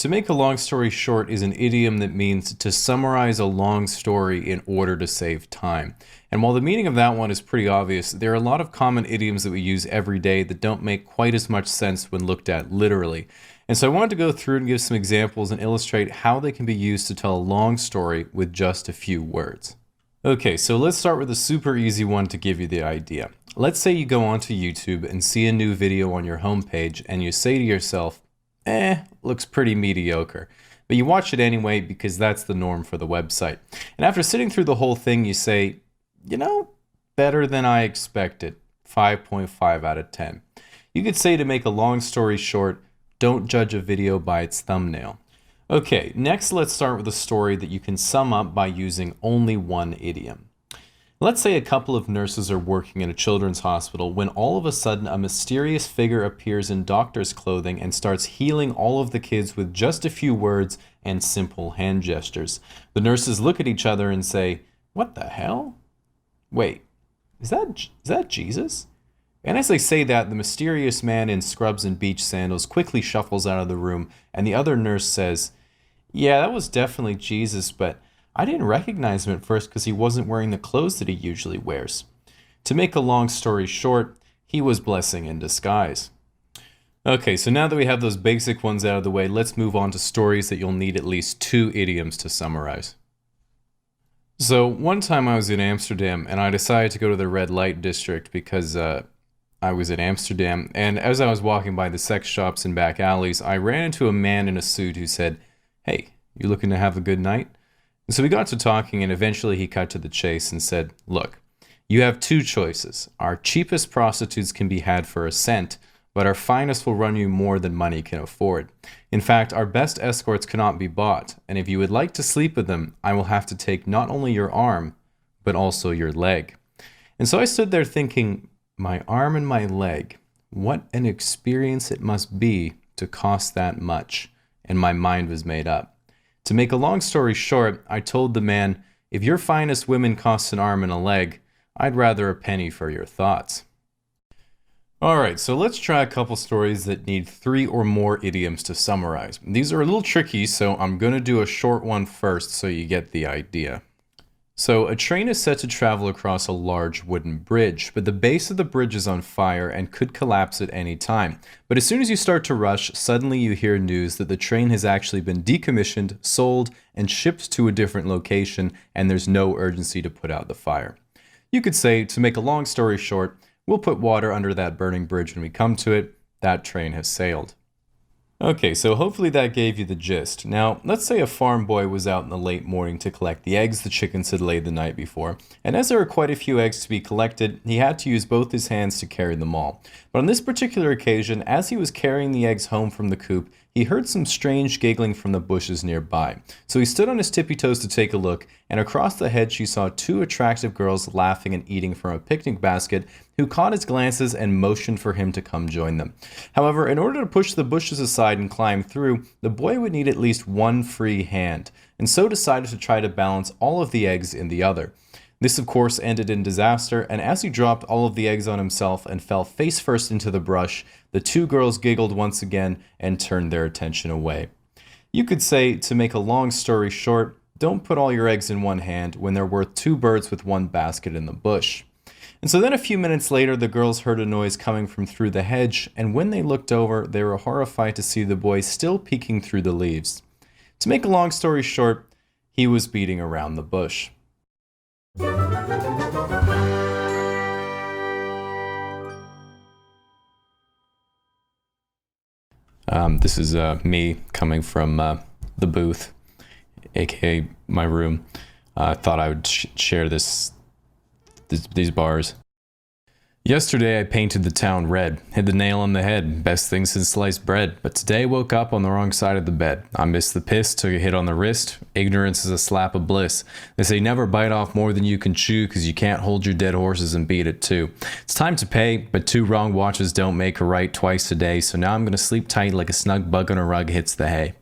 To make a long story short is an idiom that means to summarize a long story in order to save time. And while the meaning of that one is pretty obvious, there are a lot of common idioms that we use every day that don't make quite as much sense when looked at literally. And so I wanted to go through and give some examples and illustrate how they can be used to tell a long story with just a few words. Okay, so let's start with a super easy one to give you the idea. Let's say you go onto YouTube and see a new video on your homepage and you say to yourself, looks pretty mediocre. But you watch it anyway because that's the norm for the website. And after sitting through the whole thing, you say, better than I expected, 5.5 out of 10. You could say, to make a long story short, don't judge a video by its thumbnail. Okay, next let's start with a story that you can sum up by using only one idiom. Let's say a couple of nurses are working in a children's hospital when all of a sudden a mysterious figure appears in doctor's clothing and starts healing all of the kids with just a few words and simple hand gestures. The nurses look at each other and say, "What the hell? Wait, is that Jesus?" And as they say that, the mysterious man in scrubs and beach sandals quickly shuffles out of the room, and the other nurse says, "Yeah, that was definitely Jesus, but I didn't recognize him at first because he wasn't wearing the clothes that he usually wears." To make a long story short, he was blessing in disguise. Okay, so now that we have those basic ones out of the way, let's move on to stories that you'll need at least two idioms to summarize. So one time I was in Amsterdam and I decided to go to the red light district because I was in Amsterdam, and as I was walking by the sex shops and back alleys, I ran into a man in a suit who said, "Hey, you looking to have a good night?" And so we got to talking, and eventually he cut to the chase and said, "Look, you have two choices. Our cheapest prostitutes can be had for a cent, but our finest will run you more than money can afford. In fact, our best escorts cannot be bought, and if you would like to sleep with them, I will have to take not only your arm, but also your leg." And so I stood there thinking, my arm and my leg, what an experience it must be to cost that much. And my mind was made up. To make a long story short, I told the man, "If your finest women cost an arm and a leg, I'd rather a penny for your thoughts." Alright, so let's try a couple stories that need 3 or more idioms to summarize. These are a little tricky, so I'm going to do a short one first so you get the idea. So, a train is set to travel across a large wooden bridge, but the base of the bridge is on fire and could collapse at any time. But as soon as you start to rush, suddenly you hear news that the train has actually been decommissioned, sold, and shipped to a different location, and there's no urgency to put out the fire. You could say, to make a long story short, we'll put water under that burning bridge when we come to it. That train has sailed. Okay, so hopefully that gave you the gist. Now, let's say a farm boy was out in the late morning to collect the eggs the chickens had laid the night before, and as there were quite a few eggs to be collected, he had to use both his hands to carry them all. But on this particular occasion, as he was carrying the eggs home from the coop, he heard some strange giggling from the bushes nearby. So he stood on his tippy toes to take a look, and across the hedge he saw 2 attractive girls laughing and eating from a picnic basket, who caught his glances and motioned for him to come join them. However, in order to push the bushes aside and climb through, the boy would need at least one free hand, and so decided to try to balance all of the eggs in the other. This of course ended in disaster, and as he dropped all of the eggs on himself and fell face first into the brush, the 2 girls giggled once again and turned their attention away. You could say, to make a long story short, don't put all your eggs in one hand when they're worth 2 birds with one basket in the bush. And so then a few minutes later, the girls heard a noise coming from through the hedge, and when they looked over, they were horrified to see the boy still peeking through the leaves. To make a long story short, he was beating around the bush. This is me coming from the booth, aka my room. I thought I would share these bars. Yesterday I painted the town red, hit the nail on the head, best thing since sliced bread, but today woke up on the wrong side of the bed. I missed the piss, took a hit on the wrist, ignorance is a slap of bliss. They say never bite off more than you can chew, cause you can't hold your dead horses and beat it too. It's time to pay, but 2 wrong watches don't make a right twice a day, so now I'm gonna sleep tight like a snug bug on a rug hits the hay.